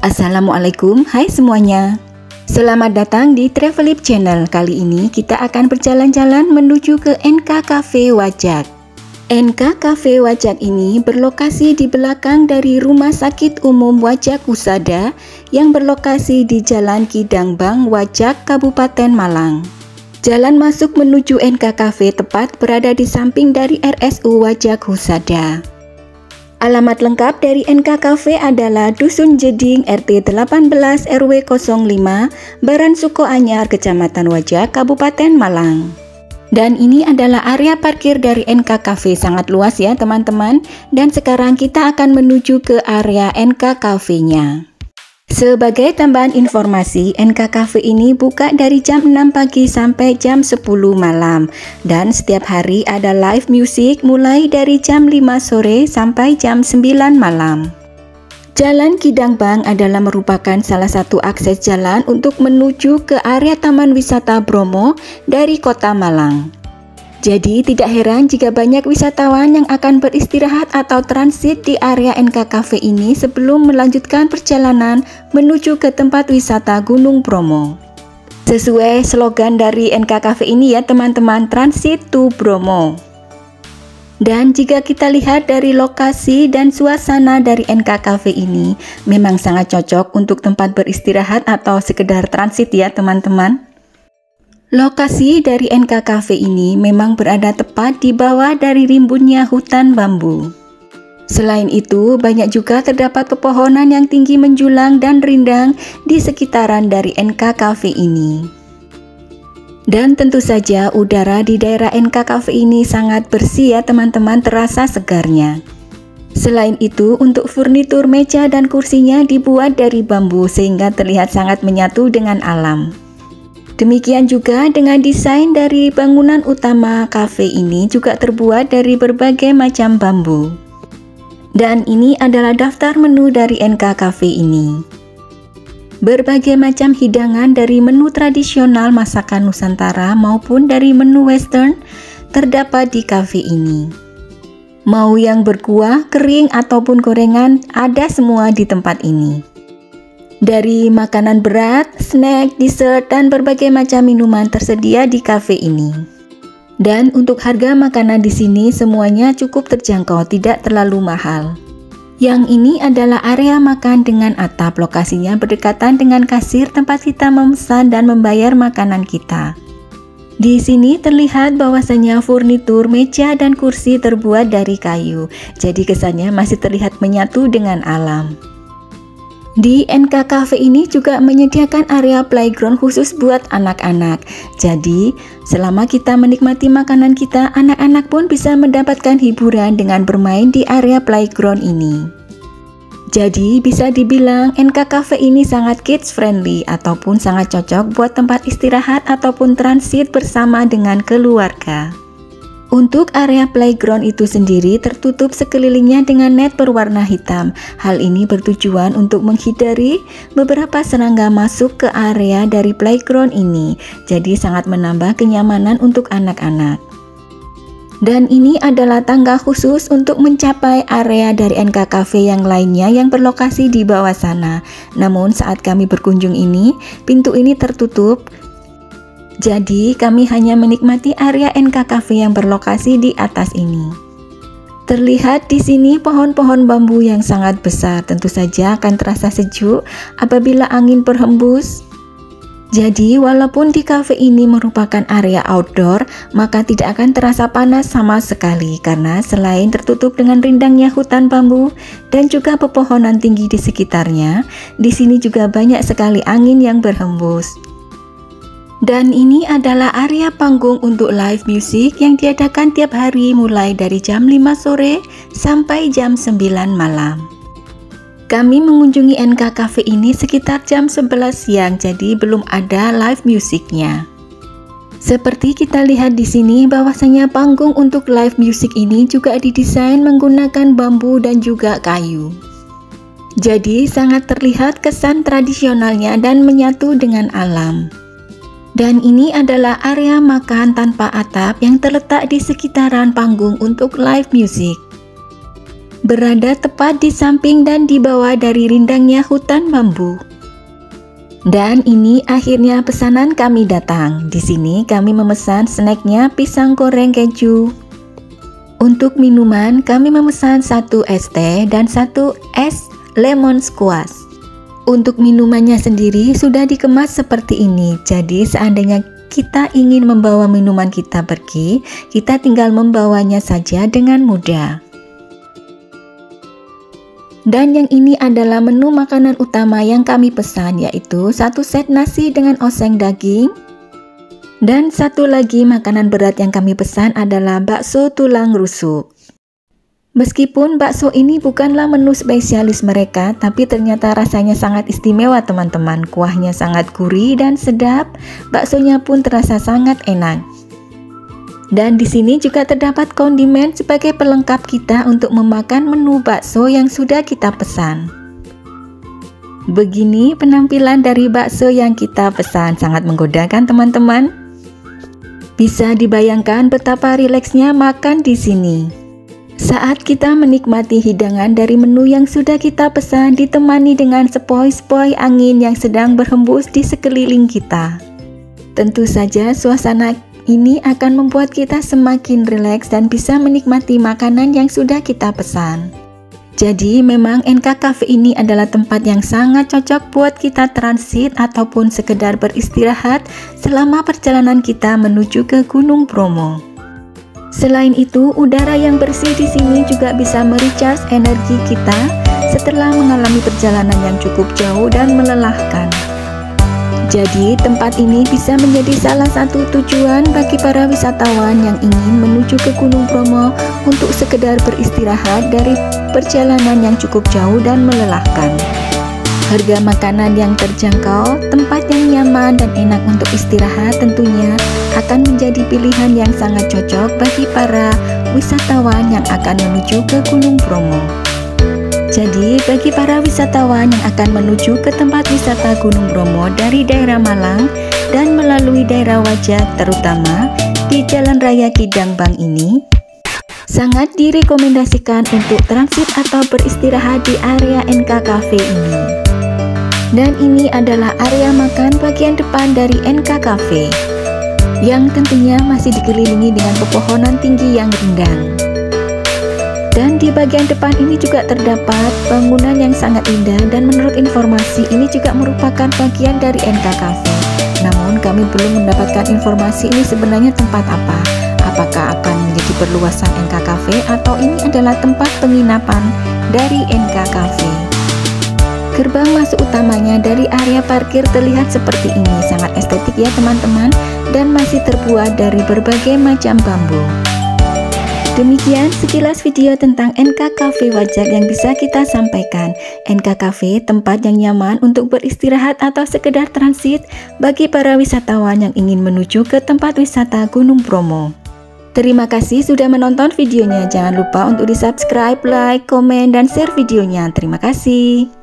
Assalamualaikum, hai semuanya. Selamat datang di Travelip Channel. Kali ini kita akan berjalan-jalan menuju ke NK Cafe Wajak. NK Cafe Wajak ini berlokasi di belakang dari Rumah Sakit Umum Wajak Husada yang berlokasi di Jalan Kidangbang, Wajak, Kabupaten Malang. Jalan masuk menuju NK Cafe tepat berada di samping dari RSU Wajak Husada. Alamat lengkap dari NK Cafe adalah Dusun Jeding RT 18 RW 05 Baran Suko Anyar, Kecamatan Wajak, Kabupaten Malang. Dan ini adalah area parkir dari NK Cafe, sangat luas ya teman-teman. Dan sekarang kita akan menuju ke area NK Cafe-nya. Sebagai tambahan informasi, NK Cafe ini buka dari jam 6 pagi sampai jam 10 malam. Dan setiap hari ada live music mulai dari jam 5 sore sampai jam 9 malam. Jalan Kidangbang adalah merupakan salah satu akses jalan untuk menuju ke area Taman Wisata Bromo dari Kota Malang. Jadi tidak heran jika banyak wisatawan yang akan beristirahat atau transit di area NK Cafe ini sebelum melanjutkan perjalanan menuju ke tempat wisata Gunung Bromo. Sesuai slogan dari NK Cafe ini ya teman-teman, Transit to Bromo. Dan jika kita lihat dari lokasi dan suasana dari NK Cafe ini, memang sangat cocok untuk tempat beristirahat atau sekedar transit ya teman-teman. Lokasi dari NK Cafe ini memang berada tepat di bawah dari rimbunnya hutan bambu. Selain itu, banyak juga terdapat pepohonan yang tinggi menjulang dan rindang di sekitaran dari NK Cafe ini. Dan tentu saja udara di daerah NK Cafe ini sangat bersih ya teman-teman, terasa segarnya. Selain itu, untuk furnitur meja dan kursinya dibuat dari bambu sehingga terlihat sangat menyatu dengan alam. Demikian juga dengan desain dari bangunan utama cafe ini juga terbuat dari berbagai macam bambu. Dan ini adalah daftar menu dari NK Cafe ini. Berbagai macam hidangan dari menu tradisional masakan Nusantara maupun dari menu western terdapat di cafe ini. Mau yang berkuah, kering ataupun gorengan, ada semua di tempat ini. Dari makanan berat, snack, dessert, dan berbagai macam minuman tersedia di cafe ini. Dan untuk harga makanan di sini semuanya cukup terjangkau, tidak terlalu mahal. Yang ini adalah area makan dengan atap, lokasinya berdekatan dengan kasir tempat kita memesan dan membayar makanan kita. Di sini terlihat bahwasanya furnitur meja dan kursi terbuat dari kayu, jadi kesannya masih terlihat menyatu dengan alam. Di NK Cafe ini juga menyediakan area playground khusus buat anak-anak. Jadi, selama kita menikmati makanan kita, anak-anak pun bisa mendapatkan hiburan dengan bermain di area playground ini. Jadi, bisa dibilang NK Cafe ini sangat kids friendly ataupun sangat cocok buat tempat istirahat ataupun transit bersama dengan keluarga. Untuk area playground itu sendiri tertutup sekelilingnya dengan net berwarna hitam. Hal ini bertujuan untuk menghindari beberapa serangga masuk ke area dari playground ini. Jadi sangat menambah kenyamanan untuk anak-anak. Dan ini adalah tangga khusus untuk mencapai area dari NK Cafe yang lainnya yang berlokasi di bawah sana. Namun saat kami berkunjung ini, pintu ini tertutup. Jadi kami hanya menikmati area NK Cafe yang berlokasi di atas ini. Terlihat di sini pohon-pohon bambu yang sangat besar, tentu saja akan terasa sejuk apabila angin berhembus. Jadi walaupun di cafe ini merupakan area outdoor, maka tidak akan terasa panas sama sekali karena selain tertutup dengan rindangnya hutan bambu dan juga pepohonan tinggi di sekitarnya, di sini juga banyak sekali angin yang berhembus. Dan ini adalah area panggung untuk live music yang diadakan tiap hari mulai dari jam 5 sore sampai jam 9 malam. Kami mengunjungi NK Cafe ini sekitar jam 11 siang, jadi belum ada live musiknya. Seperti kita lihat di sini bahwasanya panggung untuk live music ini juga didesain menggunakan bambu dan juga kayu. Jadi sangat terlihat kesan tradisionalnya dan menyatu dengan alam. Dan ini adalah area makan tanpa atap yang terletak di sekitaran panggung untuk live music. berada tepat di samping dan di bawah dari rindangnya hutan bambu. Dan ini akhirnya pesanan kami datang. Di sini kami memesan snacknya pisang goreng keju. Untuk minuman kami memesan 1 es teh dan 1 es lemon squash. Untuk minumannya sendiri sudah dikemas seperti ini. Jadi seandainya kita ingin membawa minuman kita pergi, kita tinggal membawanya saja dengan mudah. Dan yang ini adalah menu makanan utama yang kami pesan, yaitu 1 set nasi dengan oseng daging. Dan 1 lagi makanan berat yang kami pesan adalah bakso tulang rusuk. Meskipun bakso ini bukanlah menu spesialis mereka, tapi ternyata rasanya sangat istimewa teman-teman. Kuahnya sangat gurih dan sedap, baksonya pun terasa sangat enak. Dan di sini juga terdapat kondimen sebagai pelengkap kita untuk memakan menu bakso yang sudah kita pesan. Begini penampilan dari bakso yang kita pesan, sangat menggoda kan teman-teman? Bisa dibayangkan betapa rileksnya makan di sini. Saat kita menikmati hidangan dari menu yang sudah kita pesan ditemani dengan sepoi-sepoi angin yang sedang berhembus di sekeliling kita. Tentu saja suasana ini akan membuat kita semakin rileks dan bisa menikmati makanan yang sudah kita pesan. Jadi memang NK Cafe ini adalah tempat yang sangat cocok buat kita transit ataupun sekedar beristirahat selama perjalanan kita menuju ke Gunung Bromo. Selain itu, udara yang bersih di sini juga bisa merecharge energi kita setelah mengalami perjalanan yang cukup jauh dan melelahkan. Jadi, tempat ini bisa menjadi salah satu tujuan bagi para wisatawan yang ingin menuju ke Gunung Bromo untuk sekedar beristirahat dari perjalanan yang cukup jauh dan melelahkan. Harga makanan yang terjangkau, tempat yang nyaman dan enak untuk istirahat tentunya akan menjadi pilihan yang sangat cocok bagi para wisatawan yang akan menuju ke Gunung Bromo. Jadi, bagi para wisatawan yang akan menuju ke tempat wisata Gunung Bromo dari daerah Malang dan melalui daerah Wajak, terutama di Jalan Raya Kidang Bang ini, sangat direkomendasikan untuk transit atau beristirahat di area NK Cafe ini. Dan ini adalah area makan bagian depan dari NK Cafe, yang tentunya masih dikelilingi dengan pepohonan tinggi yang rindang. Dan di bagian depan ini juga terdapat bangunan yang sangat indah dan menurut informasi ini juga merupakan bagian dari NK Cafe. Namun kami belum mendapatkan informasi ini sebenarnya tempat apa. Apakah akan menjadi perluasan NK Cafe atau ini adalah tempat penginapan dari NK Cafe. Gerbang masuk utamanya dari area parkir terlihat seperti ini, sangat estetik ya teman-teman, dan masih terbuat dari berbagai macam bambu. Demikian sekilas video tentang NK Cafe Wajak yang bisa kita sampaikan. NK Cafe tempat yang nyaman untuk beristirahat atau sekedar transit bagi para wisatawan yang ingin menuju ke tempat wisata Gunung Bromo. Terima kasih sudah menonton videonya. Jangan lupa untuk di subscribe, like, komen, dan share videonya. Terima kasih.